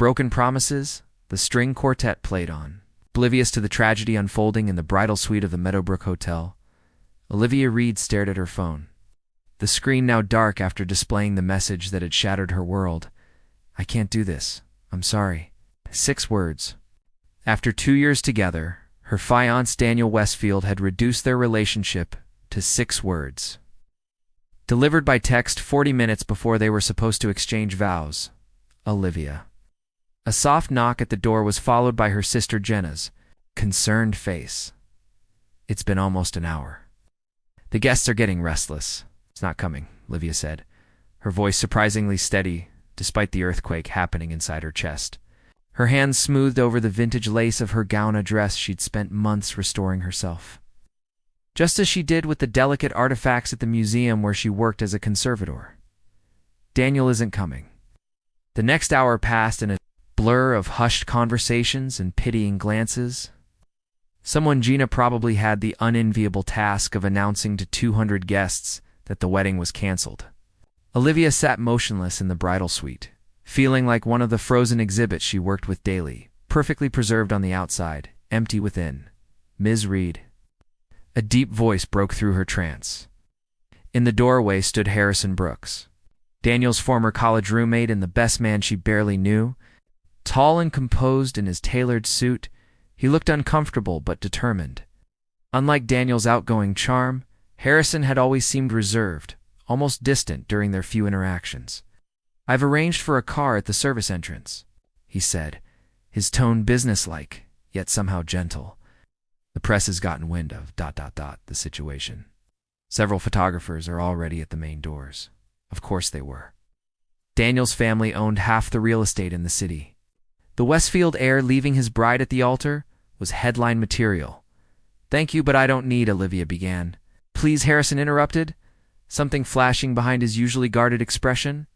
Broken promises, the string quartet played on. Oblivious to the tragedy unfolding in the bridal suite of the Meadowbrook Hotel, Olivia Reed stared at her phone. The screen now dark after displaying the message that had shattered her world. "I can't do this. I'm sorry." 6 words. After 2 years together, her fiancé Daniel Westfield had reduced their relationship to 6 words. Delivered by text 40 minutes before they were supposed to exchange vows. Olivia. A soft knock at the door was followed by her sister Jenna's concerned face. "It's been almost an hour." "The guests are getting restless. It's not coming," Olivia said, her voice surprisingly steady despite the earthquake happening inside her chest. Her hands smoothed over the vintage lace of her gown, a dress she'd spent months restoring herself. Just as she did with the delicate artifacts at the museum where she worked as a conservator. "Daniel isn't coming." The next hour passed in a blur of hushed conversations and pitying glances. Someone Gina probably had the unenviable task of announcing to 200 guests that the wedding was canceled. Olivia sat motionless in the bridal suite, feeling like one of the frozen exhibits she worked with daily, perfectly preserved on the outside, empty within. "Ms. Reed." A deep voice broke through her trance. In the doorway stood Harrison Brooks, Daniel's former college roommate and the best man she barely knew. Tall and composed in his tailored suit, he looked uncomfortable but determined. Unlike Daniel's outgoing charm, Harrison had always seemed reserved, almost distant during their few interactions. "I've arranged for a car at the service entrance," he said, his tone businesslike, yet somehow gentle. "The press has gotten wind of ... the situation. Several photographers are already at the main doors." Of course they were. Daniel's family owned half the real estate in the city. The Westfield heir leaving his bride at the altar was headline material. "Thank you, but I don't need," Olivia began. "Please," Harrison interrupted, something flashing behind his usually guarded expression.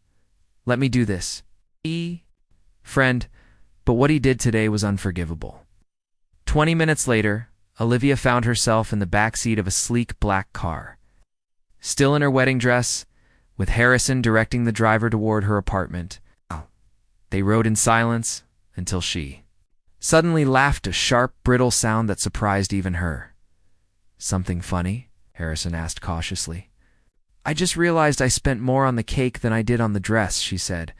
"Let me do this." Friend, but what he did today was unforgivable. 20 minutes later, Olivia found herself in the back seat of a sleek black car. Still in her wedding dress, with Harrison directing the driver toward her apartment. They rode in silence until she suddenly laughed, a sharp, brittle sound that surprised even her. "Something funny?" Harrison asked cautiously. "I just realized I spent more on the cake than I did on the dress," she said,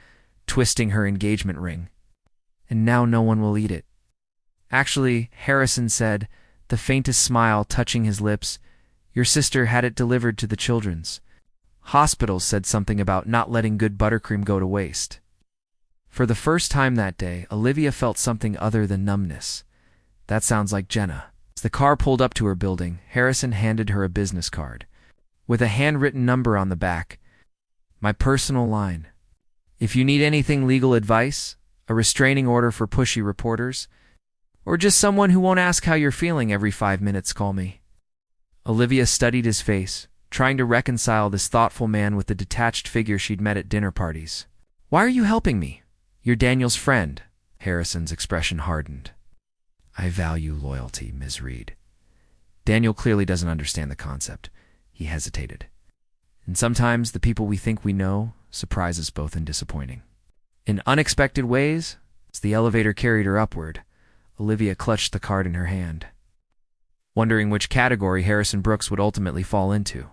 twisting her engagement ring. "And now no one will eat it." "Actually," Harrison said, the faintest smile touching his lips, "your sister had it delivered to the children's hospital, said something about not letting good buttercream go to waste." For the first time that day, Olivia felt something other than numbness. "That sounds like Jenna." As the car pulled up to her building, Harrison handed her a business card with a handwritten number on the back. "My personal line. If you need anything, legal advice, a restraining order for pushy reporters, or just someone who won't ask how you're feeling every 5 minutes, call me." Olivia studied his face, trying to reconcile this thoughtful man with the detached figure she'd met at dinner parties. "Why are you helping me? You're Daniel's friend." Harrison's expression hardened. "I value loyalty, Ms. Reed." Daniel clearly doesn't understand the concept. He hesitated. "And sometimes the people we think we know surprise us both in disappointing." In unexpected ways, as the elevator carried her upward, Olivia clutched the card in her hand, wondering which category Harrison Brooks would ultimately fall into.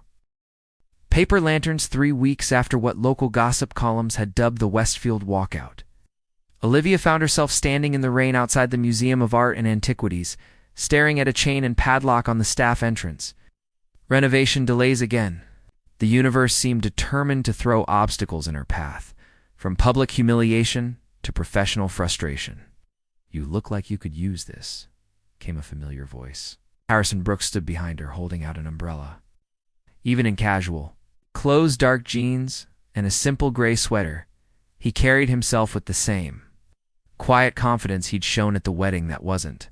Paper lanterns 3 weeks after what local gossip columns had dubbed the Westfield walkout. Olivia found herself standing in the rain outside the Museum of Art and Antiquities, staring at a chain and padlock on the staff entrance. Renovation delays again. The universe seemed determined to throw obstacles in her path, from public humiliation to professional frustration. "You look like you could use this," came a familiar voice. Harrison Brooks stood behind her, holding out an umbrella. Even in casual, clothes, dark jeans, and a simple gray sweater, he carried himself with the same quiet confidence he'd shown at the wedding that wasn't.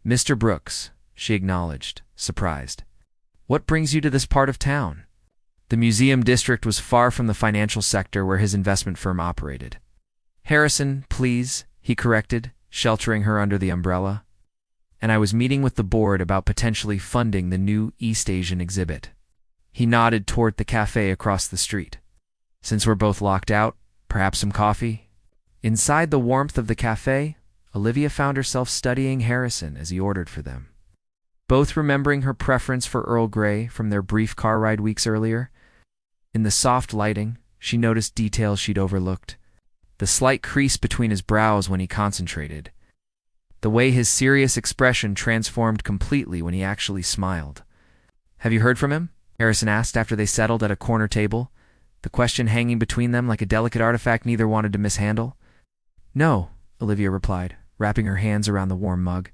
"Mr. Brooks," she acknowledged, surprised. "What brings you to this part of town?" The museum district was far from the financial sector where his investment firm operated. "Harrison, please," he corrected, sheltering her under the umbrella. "And I was meeting with the board about potentially funding the new East Asian exhibit." He nodded toward the cafe across the street. "Since we're both locked out, perhaps some coffee?" Inside the warmth of the cafe, Olivia found herself studying Harrison as he ordered for them. Both remembering her preference for Earl Grey from their brief car ride weeks earlier. In the soft lighting, she noticed details she'd overlooked. The slight crease between his brows when he concentrated. The way his serious expression transformed completely when he actually smiled. "Have you heard from him?" Harrison asked after they settled at a corner table, the question hanging between them like a delicate artifact neither wanted to mishandle. "No," Olivia replied, wrapping her hands around the warm mug.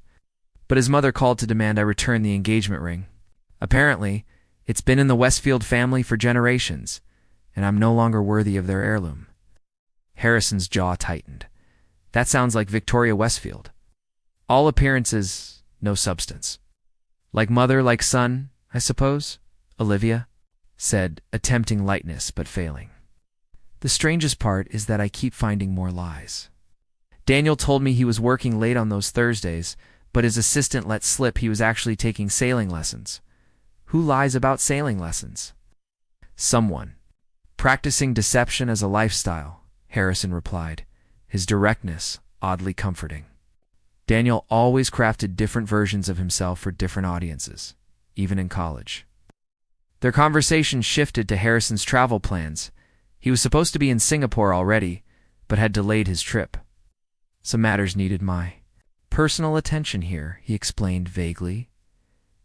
"But his mother called to demand I return the engagement ring. Apparently, it's been in the Westfield family for generations, and I'm no longer worthy of their heirloom." Harrison's jaw tightened. That sounds like Victoria Westfield. All appearances, no substance. "Like mother, like son, I suppose," Olivia said, attempting lightness but failing. "The strangest part is that I keep finding more lies. Daniel told me he was working late on those Thursdays, but his assistant let slip he was actually taking sailing lessons. Who lies about sailing lessons?" "Someone. Practicing deception as a lifestyle," Harrison replied, his directness oddly comforting. Daniel always crafted different versions of himself for different audiences, even in college. Their conversation shifted to Harrison's travel plans. He was supposed to be in Singapore already, but had delayed his trip. "Some matters needed my personal attention here," he explained vaguely.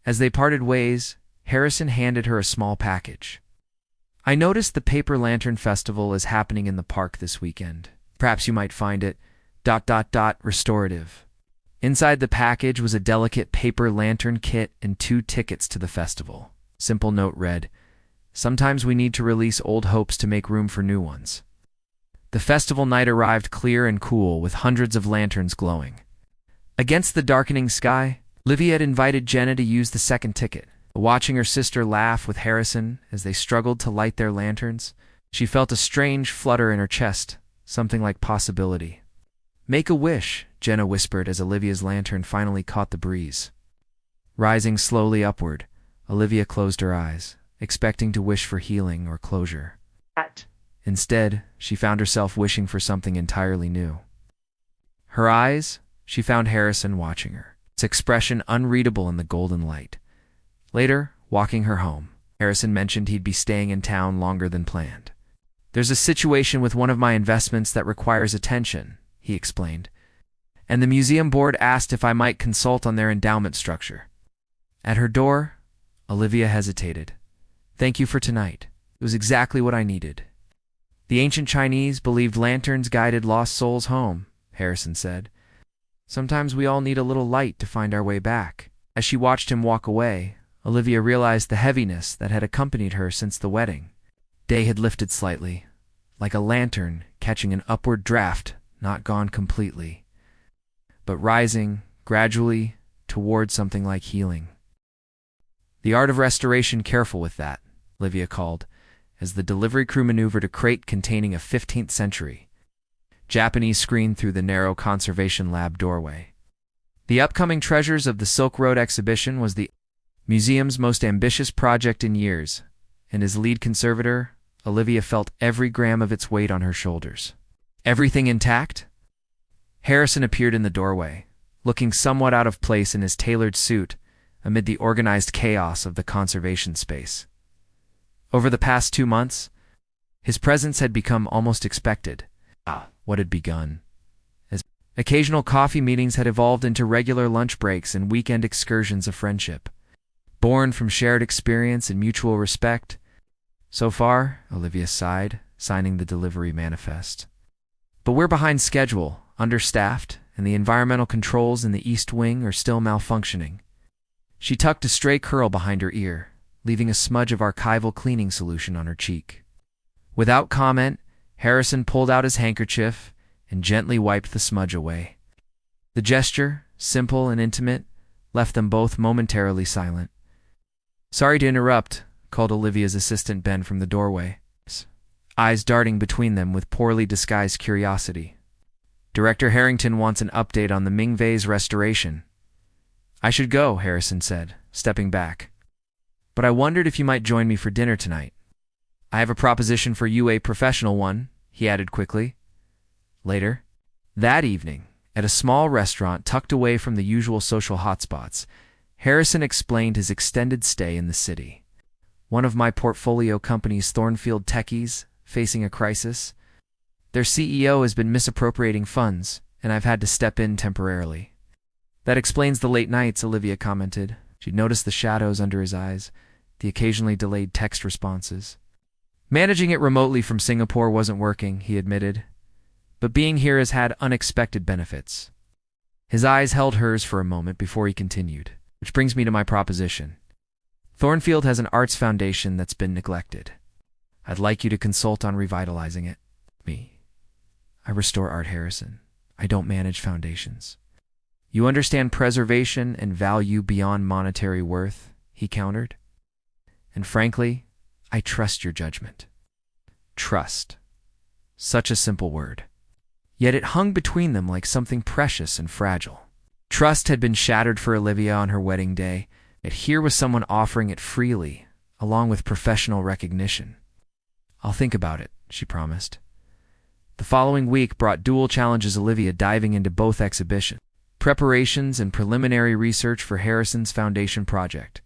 As they parted ways, Harrison handed her a small package. "I noticed the Paper Lantern Festival is happening in the park this weekend. Perhaps you might find it restorative." Inside the package was a delicate paper lantern kit and 2 tickets to the festival. Simple note read, "Sometimes we need to release old hopes to make room for new ones." The festival night arrived clear and cool, with hundreds of lanterns glowing. Against the darkening sky, Livia had invited Jenna to use the second ticket. Watching her sister laugh with Harrison as they struggled to light their lanterns, she felt a strange flutter in her chest, something like possibility. "Make a wish," Jenna whispered as Olivia's lantern finally caught the breeze. Rising slowly upward, Olivia closed her eyes, expecting to wish for healing or closure. Instead, she found herself wishing for something entirely new. Her eyes, she found Harrison watching her, its expression unreadable in the golden light. Later, walking her home, Harrison mentioned he'd be staying in town longer than planned. "There's a situation with one of my investments that requires attention," he explained, "and the museum board asked if I might consult on their endowment structure." At her door, Olivia hesitated. "Thank you for tonight. It was exactly what I needed." "The ancient Chinese believed lanterns guided lost souls home," Harrison said. "Sometimes we all need a little light to find our way back." As she watched him walk away, Olivia realized the heaviness that had accompanied her since the wedding. Day had lifted slightly, like a lantern catching an upward draft, not gone completely, but rising, gradually, toward something like healing. "The art of restoration, careful with that," Olivia called, as the delivery crew maneuvered a crate containing a 15th century Japanese screen through the narrow conservation lab doorway. The upcoming Treasures of the Silk Road exhibition was the museum's most ambitious project in years, and as lead conservator, Olivia felt every gram of its weight on her shoulders. "Everything intact?" Harrison appeared in the doorway, looking somewhat out of place in his tailored suit amid the organized chaos of the conservation space. Over the past 2 months, his presence had become almost expected. What had begun as occasional coffee meetings had evolved into regular lunch breaks and weekend excursions of friendship. Born from shared experience and mutual respect. "So far," Olivia sighed, signing the delivery manifest. "But we're behind schedule, understaffed, and the environmental controls in the East Wing are still malfunctioning." She tucked a stray curl behind her ear, leaving a smudge of archival cleaning solution on her cheek. Without comment, Harrison pulled out his handkerchief and gently wiped the smudge away. The gesture, simple and intimate, left them both momentarily silent. "Sorry to interrupt," called Olivia's assistant Ben from the doorway, eyes darting between them with poorly disguised curiosity. "Director Harrington wants an update on the Ming vase restoration." "I should go," Harrison said, stepping back. "But I wondered if you might join me for dinner tonight." "I have a proposition for you, a professional one," he added quickly. "Later?" That evening, at a small restaurant tucked away from the usual social hotspots, Harrison explained his extended stay in the city. One of my portfolio company's Thornfield techies, facing a crisis. Their CEO has been misappropriating funds, and I've had to step in temporarily. That explains the late nights, Olivia commented. She'd noticed the shadows under his eyes, the occasionally delayed text responses. Managing it remotely from Singapore wasn't working, he admitted. But being here has had unexpected benefits. His eyes held hers for a moment before he continued, which brings me to my proposition. Thornfield has an arts foundation that's been neglected. I'd like you to consult on revitalizing it. Me. I restore art, Harrison. I don't manage foundations. You understand preservation and value beyond monetary worth, he countered. And frankly, I trust your judgment. Trust. Such a simple word. Yet it hung between them like something precious and fragile. Trust had been shattered for Olivia on her wedding day, yet here was someone offering it freely, along with professional recognition. I'll think about it, she promised. The following week brought dual challenges, Olivia diving into both exhibitions, preparations and preliminary research for Harrison's foundation project.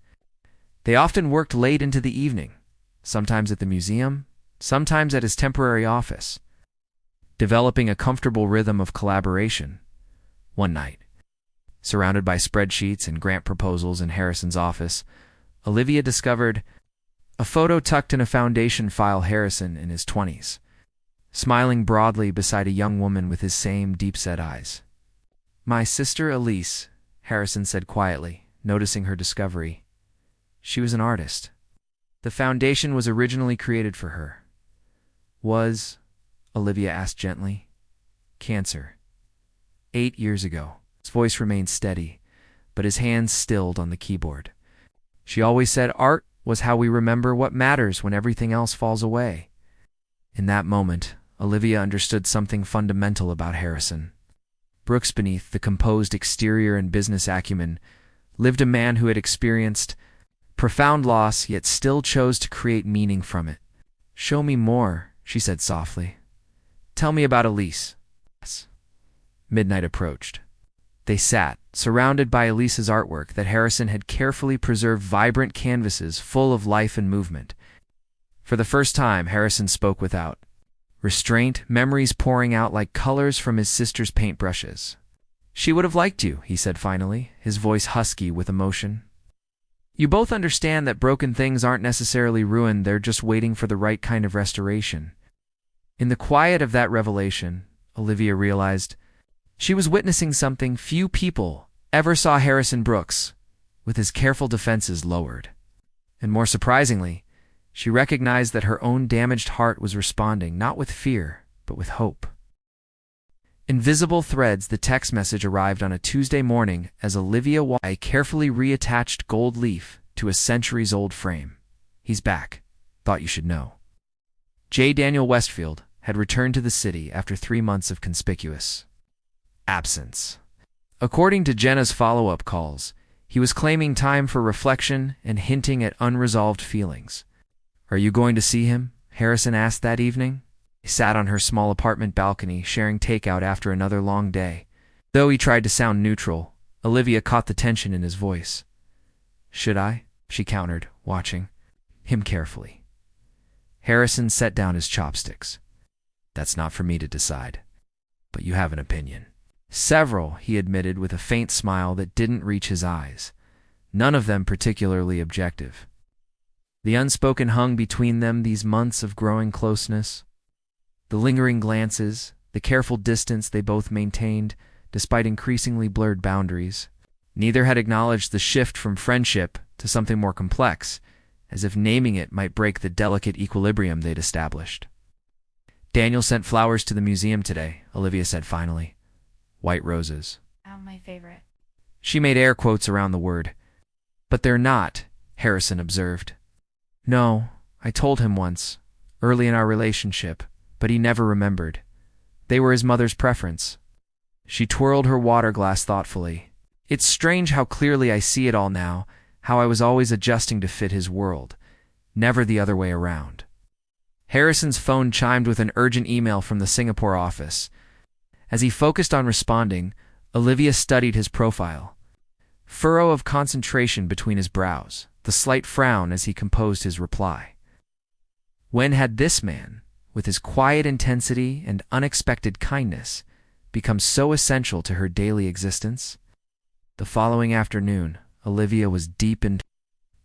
They often worked late into the evening, sometimes at the museum, sometimes at his temporary office, developing a comfortable rhythm of collaboration. One night, surrounded by spreadsheets and grant proposals in Harrison's office, Olivia discovered a photo tucked in a foundation file. Harrison in his 20s, smiling broadly beside a young woman with his same deep-set eyes. My sister Elise, Harrison said quietly, noticing her discovery. She was an artist. The foundation was originally created for her. Was, Olivia asked gently. Cancer. 8 years ago. His voice remained steady, but his hands stilled on the keyboard. She always said art was how we remember what matters when everything else falls away. In that moment, Olivia understood something fundamental about Harrison. Brooks, beneath the composed exterior and business acumen, lived a man who had experienced profound loss yet still chose to create meaning from it. Show me more, she said softly. Tell me about Elise. Midnight approached. They sat, surrounded by Elise's artwork that Harrison had carefully preserved, vibrant canvases full of life and movement. For the first time, Harrison spoke without restraint, memories pouring out like colors from his sister's paintbrushes. She would have liked you, he said finally, his voice husky with emotion. You both understand that broken things aren't necessarily ruined, they're just waiting for the right kind of restoration. In the quiet of that revelation, Olivia realized she was witnessing something few people ever saw: Harrison Brooks, with his careful defenses lowered. And more surprisingly, she recognized that her own damaged heart was responding not with fear, but with hope. Invisible threads, the text message arrived on a Tuesday morning as Olivia watched a carefully reattached gold leaf to a centuries-old frame. He's back. Thought you should know. J. Daniel Westfield had returned to the city after 3 months of conspicuous absence. According to Jenna's follow-up calls, he was claiming time for reflection and hinting at unresolved feelings. Are you going to see him? Harrison asked that evening. He sat on her small apartment balcony, sharing takeout after another long day. Though he tried to sound neutral, Olivia caught the tension in his voice. Should I? She countered, watching him carefully. Harrison set down his chopsticks. That's not for me to decide. But you have an opinion. Several, he admitted with a faint smile that didn't reach his eyes, none of them particularly objective. The unspoken hung between them, these months of growing closeness. The lingering glances, the careful distance they both maintained, despite increasingly blurred boundaries. Neither had acknowledged the shift from friendship to something more complex, as if naming it might break the delicate equilibrium they'd established. Daniel sent flowers to the museum today, Olivia said finally. White roses. My favorite. She made air quotes around the word. But they're not, Harrison observed. No, I told him once, early in our relationship, but he never remembered. They were his mother's preference. She twirled her water glass thoughtfully. It's strange how clearly I see it all now, how I was always adjusting to fit his world, never the other way around. Harrison's phone chimed with an urgent email from the Singapore office. As he focused on responding, Olivia studied his profile. Furrow of concentration between his brows, the slight frown as he composed his reply. When had this man, with his quiet intensity and unexpected kindness, become so essential to her daily existence? The following afternoon, Olivia was deep in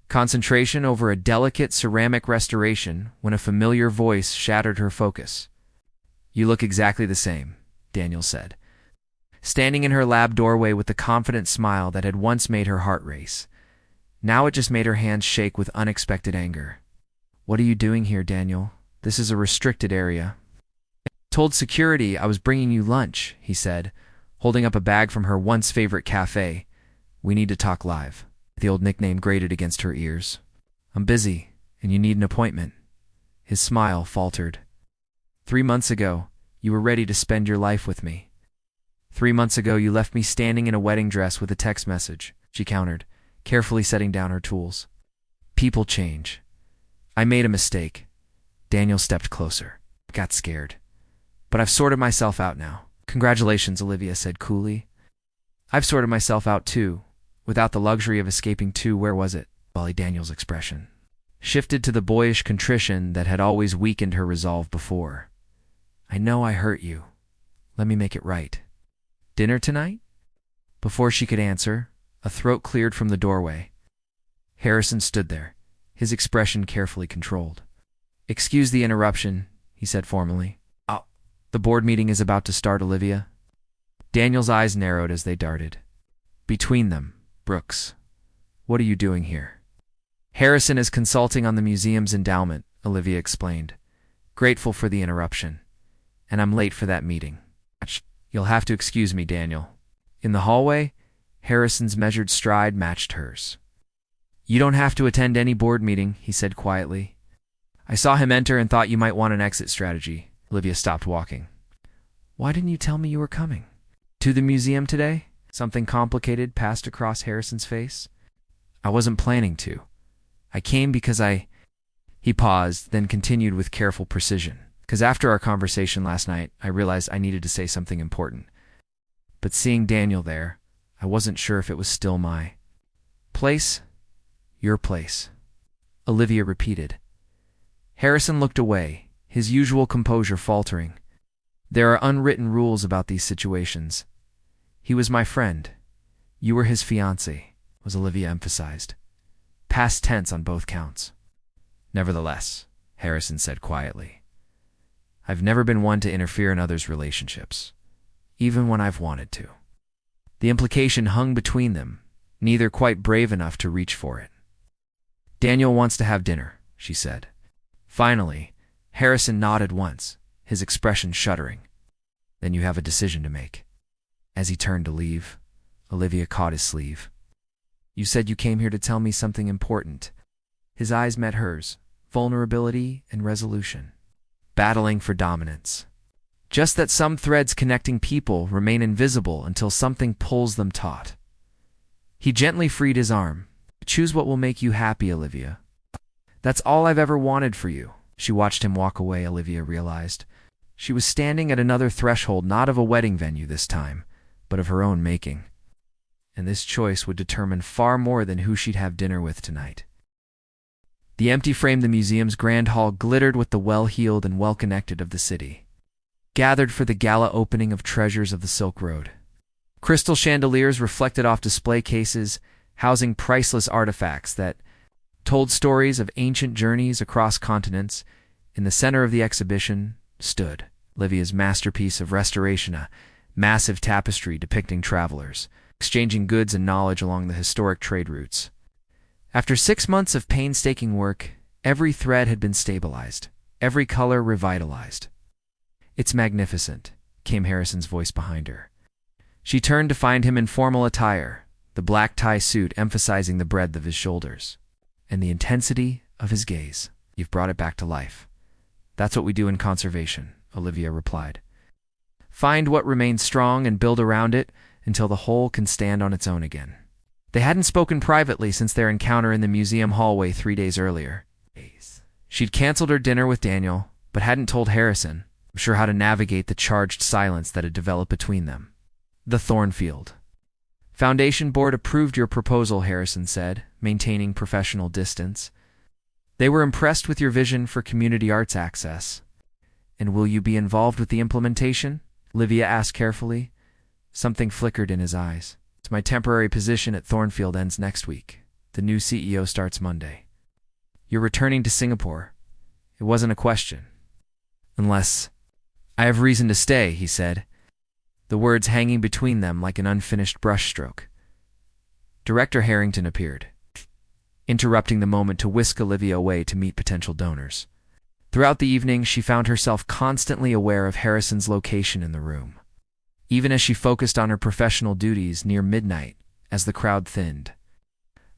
concentration over a delicate ceramic restoration when a familiar voice shattered her focus. "You look exactly the same," Daniel said, standing in her lab doorway with the confident smile that had once made her heart race. Now it just made her hands shake with unexpected anger. "What are you doing here, Daniel? This is a restricted area." "Told security I was bringing you lunch," he said, holding up a bag from her once favorite cafe. "We need to talk live." The old nickname grated against her ears. "I'm busy, and you need an appointment." His smile faltered. 3 months ago, you were ready to spend your life with me. 3 months ago, you left me standing in a wedding dress with a text message," she countered, carefully setting down her tools. "People change. I made a mistake." Daniel stepped closer. "Got scared. But I've sorted myself out now." "Congratulations," Olivia said coolly. "I've sorted myself out too, without the luxury of escaping too." "Where was it?" Daniel's expression shifted to the boyish contrition that had always weakened her resolve before. "I know I hurt you. Let me make it right." "Dinner tonight?" Before she could answer, a throat cleared from the doorway. Harrison stood there, his expression carefully controlled. "Excuse the interruption," he said formally. "The board meeting is about to start, Olivia." Daniel's eyes narrowed as they darted. "Between them, Brooks, what are you doing here?" "Harrison is consulting on the museum's endowment," Olivia explained, grateful for the interruption. "And I'm late for that meeting." "You'll have to excuse me, Daniel." In the hallway, Harrison's measured stride matched hers. "You don't have to attend any board meeting," he said quietly. "I saw him enter and thought you might want an exit strategy." Olivia stopped walking. "Why didn't you tell me you were coming?" "To the museum today?" Something complicated passed across Harrison's face. "I wasn't planning to. I came because He paused, then continued with careful precision. "Because after our conversation last night, I realized I needed to say something important. But seeing Daniel there, I wasn't sure if it was still my place. Your place," Olivia repeated. Harrison looked away, his usual composure faltering. "There are unwritten rules about these situations. He was my friend. You were his fiancée," was Olivia emphasized. Past tense on both counts. "Nevertheless," Harrison said quietly, "I've never been one to interfere in others' relationships, even when I've wanted to." The implication hung between them, neither quite brave enough to reach for it. "Daniel wants to have dinner," she said. Finally, Harrison nodded once, his expression shuddering. "Then you have a decision to make." As he turned to leave, Olivia caught his sleeve. "You said you came here to tell me something important." His eyes met hers, vulnerability and resolution. "Battling for dominance. Just that some threads connecting people remain invisible until something pulls them taut." He gently freed his arm. "Choose what will make you happy, Olivia. That's all I've ever wanted for you." She watched him walk away, Olivia realized. She was standing at another threshold, not of a wedding venue this time, but of her own making. And this choice would determine far more than who she'd have dinner with tonight. The empty frame of the museum's grand hall glittered with the well-heeled and well-connected of the city, gathered for the gala opening of Treasures of the Silk Road. Crystal chandeliers reflected off display cases, housing priceless artifacts that told stories of ancient journeys across continents. In the center of the exhibition stood Olivia's masterpiece of restoration, a massive tapestry depicting travelers, exchanging goods and knowledge along the historic trade routes. After 6 months of painstaking work, every thread had been stabilized, every color revitalized. "It's magnificent," came Harrison's voice behind her. She turned to find him in formal attire, the black tie suit emphasizing the breadth of his shoulders and the intensity of his gaze. "You've brought it back to life." "That's what we do in conservation," Olivia replied. "Find what remains strong and build around it until the whole can stand on its own again." They hadn't spoken privately since their encounter in the museum hallway 3 days earlier. She'd canceled her dinner with Daniel, but hadn't told Harrison. sure how to navigate the charged silence that had developed between them. The Thornfield Foundation Board approved your proposal, Harrison said, maintaining professional distance. They were impressed with your vision for community arts access. And will you be involved with the implementation? Olivia asked carefully. Something flickered in his eyes. My temporary position at Thornfield ends next week. The new CEO starts Monday. You're returning to Singapore. It wasn't a question. Unless I have reason to stay, he said, the words hanging between them like an unfinished brushstroke. Director Harrington appeared, interrupting the moment to whisk Olivia away to meet potential donors. Throughout the evening, she found herself constantly aware of Harrison's location in the room. Even as she focused on her professional duties near midnight, as the crowd thinned,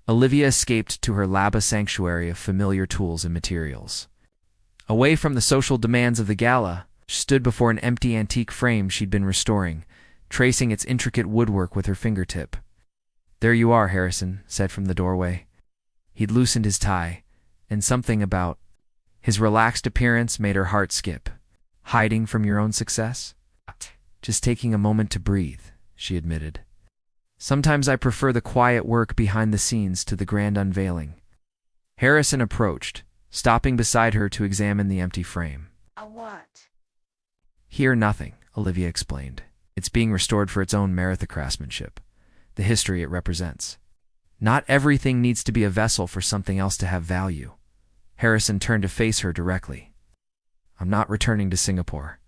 Olivia escaped to her Laba sanctuary of familiar tools and materials. Away from the social demands of the gala, she stood before an empty antique frame she'd been restoring, tracing its intricate woodwork with her fingertip. There you are, Harrison said from the doorway. He'd loosened his tie, and something about his relaxed appearance made her heart skip. Hiding from your own success? Just taking a moment to breathe, she admitted. Sometimes I prefer the quiet work behind the scenes to the grand unveiling. Harrison approached, stopping beside her to examine the empty frame. A what? Here, nothing, Olivia explained. It's being restored for its own merit, the craftsmanship, the history it represents. Not everything needs to be a vessel for something else to have value. Harrison turned to face her directly. I'm not returning to Singapore.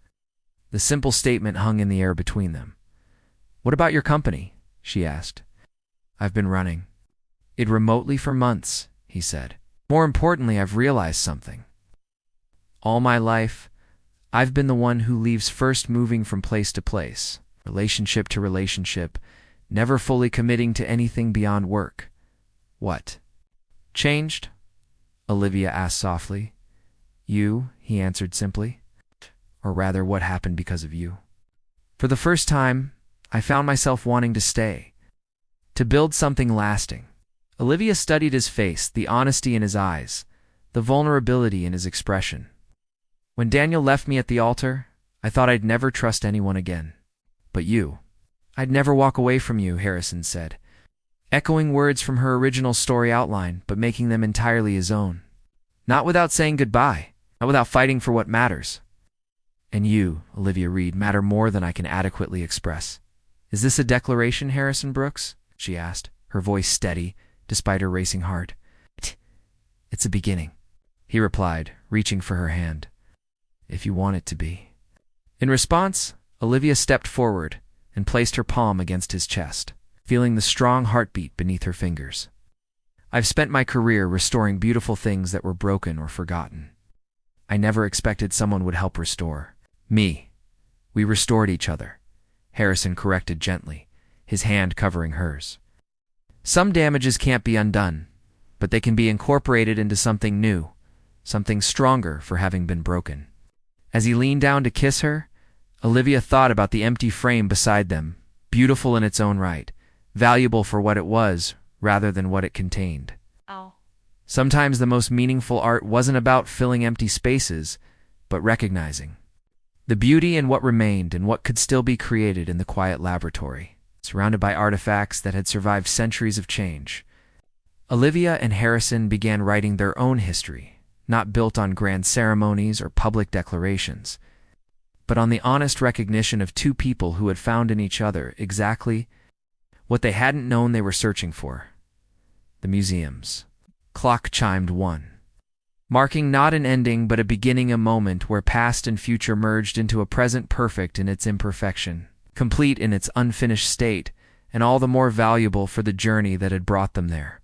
The simple statement hung in the air between them. What about your company? She asked. I've been running it remotely for months, he said. More importantly, I've realized something. All my life, I've been the one who leaves first, moving from place to place, relationship to relationship, never fully committing to anything beyond work. What changed? Olivia asked softly. You, he answered simply. Or rather, what happened because of you? For the first time, I found myself wanting to stay, to build something lasting. Olivia studied his face, the honesty in his eyes, the vulnerability in his expression. When Daniel left me at the altar, I thought I'd never trust anyone again. But you, I'd never walk away from you, Harrison said, echoing words from her original story outline, but making them entirely his own. Not without saying goodbye, not without fighting for what matters. And you, Olivia Reed, matter more than I can adequately express. Is this a declaration, Harrison Brooks? She asked, her voice steady, despite her racing heart. It's a beginning, he replied, reaching for her hand. If you want it to be. In response, Olivia stepped forward and placed her palm against his chest, feeling the strong heartbeat beneath her fingers. I've spent my career restoring beautiful things that were broken or forgotten. I never expected someone would help restore me. We restored each other, Harrison corrected gently, his hand covering hers. Some damages can't be undone, but they can be incorporated into something new, something stronger for having been broken. As he leaned down to kiss her, Olivia thought about the empty frame beside them, beautiful in its own right, valuable for what it was rather than what it contained. Oh. Sometimes the most meaningful art wasn't about filling empty spaces, but recognizing the beauty in what remained and what could still be created in the quiet laboratory, surrounded by artifacts that had survived centuries of change. Olivia and Harrison began writing their own history, not built on grand ceremonies or public declarations, but on the honest recognition of two people who had found in each other exactly what they hadn't known they were searching for. The museum's clock chimed 1, marking not an ending but a beginning, a moment where past and future merged into a present perfect in its imperfection, complete in its unfinished state, and all the more valuable for the journey that had brought them there.